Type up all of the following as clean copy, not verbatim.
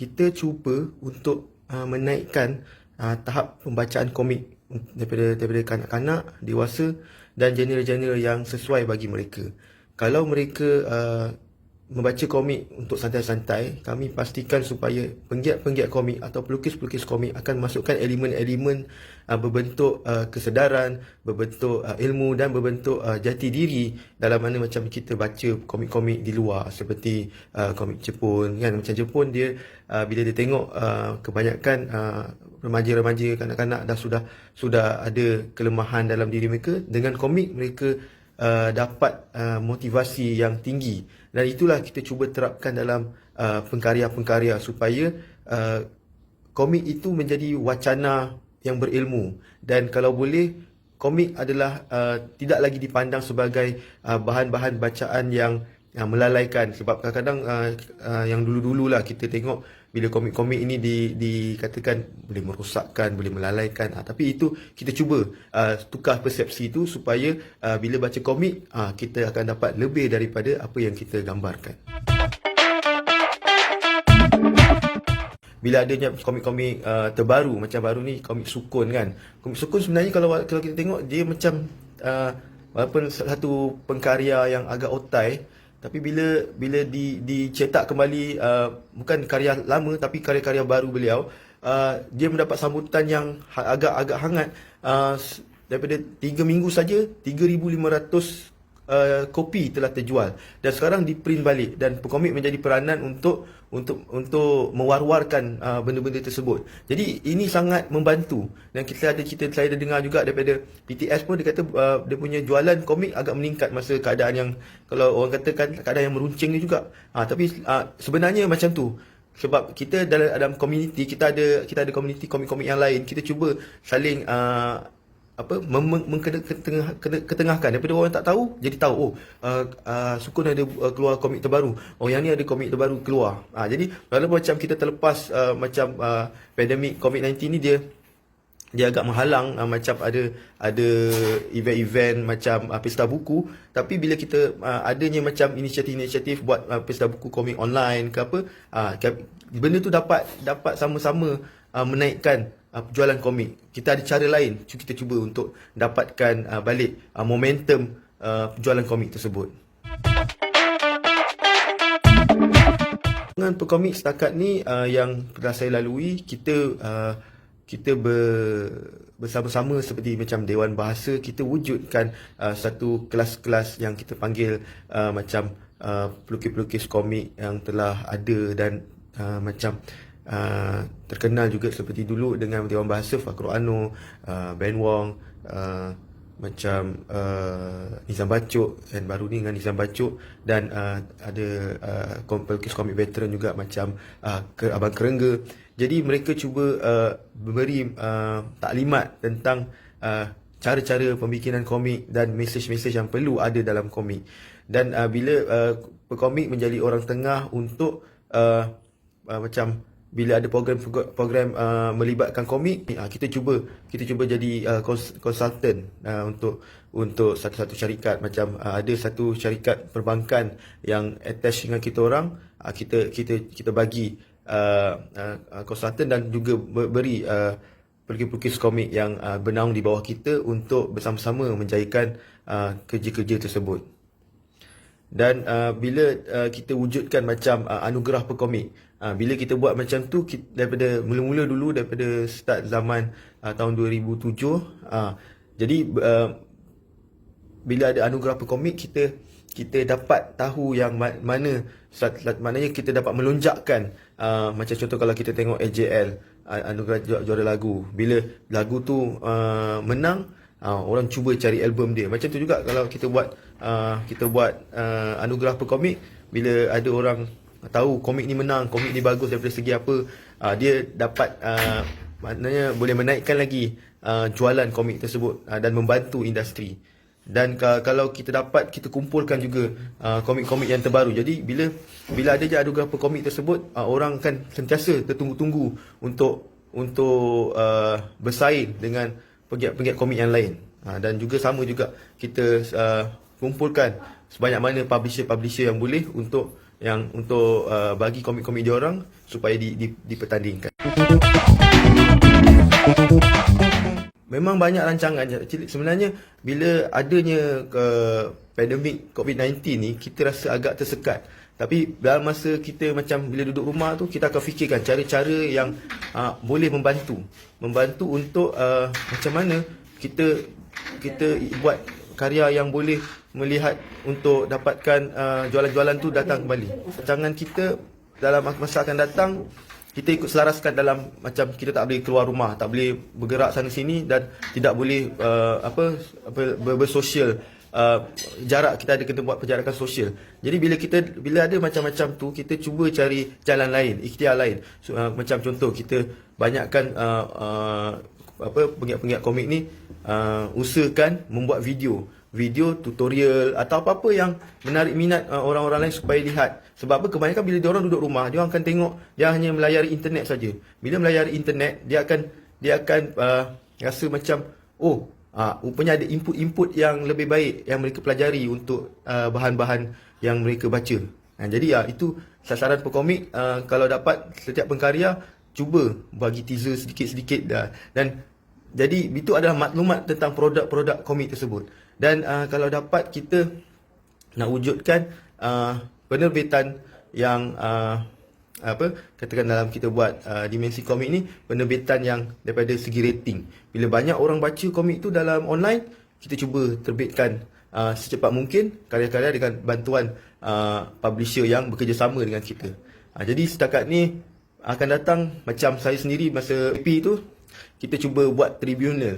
kita cuba untuk menaikkan tahap pembacaan komik daripada kanak-kanak, dewasa dan genre-genre yang sesuai bagi mereka. Kalau mereka membaca komik untuk santai-santai, kami pastikan supaya penggiat-penggiat komik atau pelukis-pelukis komik akan masukkan elemen-elemen berbentuk kesedaran, berbentuk ilmu dan berbentuk jati diri dalam mana macam kita baca komik-komik di luar seperti komik Jepun kan. Macam Jepun dia bila dia tengok kebanyakan remaja-remaja, kanak-kanak dah sudah ada kelemahan dalam diri mereka, dengan komik mereka dapat motivasi yang tinggi. Dan itulah kita cuba terapkan dalam pengkarya-pengkarya supaya komik itu menjadi wacana yang berilmu. Dan kalau boleh, komik adalah tidak lagi dipandang sebagai bahan-bahan bacaan yang melalaikan. Sebab kadang-kadang yang dulu-dululah kita tengok bila komik-komik ini dikatakan boleh merosakkan, boleh melalaikan. Tapi itu kita cuba tukar persepsi itu supaya bila baca komik kita akan dapat lebih daripada apa yang kita gambarkan. Bila adanya komik-komik terbaru, macam baru ni komik sukun kan. Komik sukun sebenarnya kalau kita tengok dia macam walaupun satu pengkarya yang agak otai, tapi bila dicetak kembali bukan karya lama tapi karya-karya baru beliau, dia mendapat sambutan yang agak hangat. Daripada 3 minggu saja 3,500 kopi telah terjual dan sekarang diprint balik, dan komik menjadi peranan untuk mewar-warkan benda-benda tersebut. Jadi ini sangat membantu, dan saya ada dengar juga daripada BTS pun dia kata dia punya jualan komik agak meningkat masa keadaan yang, kalau orang katakan, keadaan yang meruncing ni juga. Tapi sebenarnya macam tu. Sebab kita dalam komuniti, kita ada komuniti komik-komik yang lain, kita cuba saling ketengahkan daripada orang tak tahu jadi tahu. Sukun ada keluar komik terbaru, yang ni ada komik terbaru keluar. Jadi walaupun macam kita terlepas pandemik COVID-19 ni, dia agak menghalang macam ada event-event macam pesta buku, tapi bila kita adanya macam inisiatif-inisiatif buat pesta buku komik online ke apa, benda tu dapat sama-sama menaikkan jualan komik. Kita ada cara lain, kita cuba untuk dapatkan balik momentum jualan komik tersebut. Dengan pekomik setakat ni yang telah saya lalui, kita bersama-sama seperti macam Dewan Bahasa, kita wujudkan satu kelas-kelas yang kita panggil macam pelukis-pelukis komik yang telah ada dan macam terkenal juga seperti dulu dengan Dewan Bahasa, Fakrul Anur, Ben Wong, macam Nizam Bacuk, dan baru ni dengan Nizam Bacuk, dan ada pelukis komik veteran juga macam Abang Kerengga. Jadi mereka cuba memberi taklimat tentang cara-cara pembikinan komik dan mesej-mesej yang perlu ada dalam komik. Dan bila pekomik menjadi orang tengah untuk macam bila ada program melibatkan komik, kita cuba jadi konsultan untuk satu-satu syarikat. Macam ada satu syarikat perbankan yang attach dengan kita orang, kita bagi konsultan dan juga beri pelukis-pelukis komik yang bernaung di bawah kita untuk bersama-sama menjayakan kerja-kerja tersebut. Dan bila kita wujudkan macam anugerah pekomik, bila kita buat macam tu, daripada mula-mula dulu, daripada start zaman tahun 2007, jadi bila ada anugerah pekomik, kita dapat tahu yang mana, maknanya kita dapat melonjakkan. Macam contoh kalau kita tengok AJL, anugerah juara lagu, bila lagu tu menang, orang cuba cari album dia. Macam tu juga kalau kita buat anugerah pekomik, bila ada orang tahu komik ni menang, komik ni bagus daripada segi apa, dia dapat maknanya boleh menaikkan lagi jualan komik tersebut dan membantu industri. Dan kalau kita kumpulkan juga komik-komik yang terbaru, jadi bila ada je anugerah pekomik tersebut, orang akan sentiasa tertunggu-tunggu untuk bersaing dengan penggiat-penggiat komik yang lain. Dan juga sama juga kita kumpulkan sebanyak mana publisher-publisher yang boleh untuk yang untuk bagi komik-komik diorang supaya dipertandingkan. Memang banyak rancangan. Sebenarnya bila adanya pandemik COVID-19 ni, kita rasa agak tersekat. Tapi dalam masa kita macam bila duduk rumah tu, kita akan fikirkan cara-cara yang boleh membantu untuk macam mana kita buat karya yang boleh melihat untuk dapatkan jualan-jualan tu datang kembali. Rancangan kita dalam masa akan datang, kita ikut selaraskan dalam macam kita tak boleh keluar rumah, tak boleh bergerak sana sini dan tidak boleh bersosial. Jarak, kita ada kena buat penjarakan sosial. Jadi bila ada macam-macam tu, kita cuba cari jalan lain, ikhtiar lain. Macam contoh, kita banyakkan penggiat-penggiat komik ni usahakan membuat video tutorial atau apa-apa yang menarik minat orang-orang lain supaya lihat. Sebab apa? Kebanyakan bila diorang duduk rumah, diorang akan tengok, dia hanya melayari internet saja. Bila melayari internet, dia akan rasa macam rupanya ada input-input yang lebih baik yang mereka pelajari untuk bahan-bahan yang mereka baca. Jadi itu sasaran pekomik. Kalau dapat setiap pengkarya cuba bagi teaser sedikit-sedikit dan jadi itu adalah maklumat tentang produk-produk komik tersebut. Dan kalau dapat kita nak wujudkan penerbitan yang katakan dalam kita buat dimensi komik ni, penerbitan yang daripada segi rating. Bila banyak orang baca komik tu dalam online, kita cuba terbitkan secepat mungkin karya-karya dengan bantuan publisher yang bekerjasama dengan kita. Jadi setakat ni akan datang, macam saya sendiri masa EP tu, kita cuba buat tribunal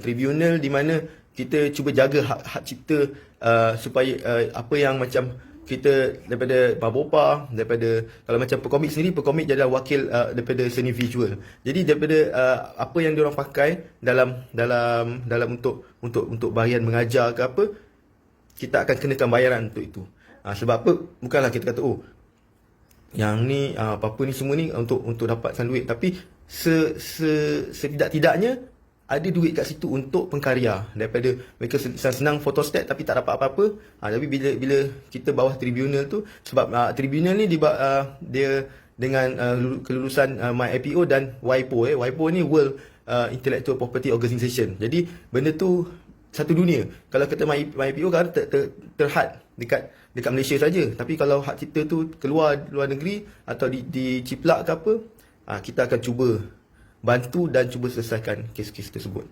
di mana kita cuba jaga hak cipta supaya apa yang macam kita daripada Mabopa, daripada kalau macam pekomik sendiri, pekomik adalah wakil daripada seni visual. Jadi daripada apa yang diorang pakai dalam untuk bahagian mengajar ke apa, kita akan kenakan bayaran untuk itu. Sebab apa? Bukanlah kita kata yang ni apa-apa ni semua ni untuk dapatkan duit, tapi setidak-tidaknya ada duit kat situ untuk pengkarya. Daripada mereka senang photostat tapi tak dapat apa-apa. Tapi bila kita bawah tribunal tu, sebab tribunal ni dia dengan kelulusan MyIPO dan WIPO. WIPO ni World Intellectual Property Organization. Jadi benda tu satu dunia. Kalau kata MyIPO kan terhad dekat Malaysia saja. Tapi kalau hak cipta tu keluar luar negeri atau diciplak ke apa, kita akan cuba bantu dan cuba selesaikan kes-kes tersebut.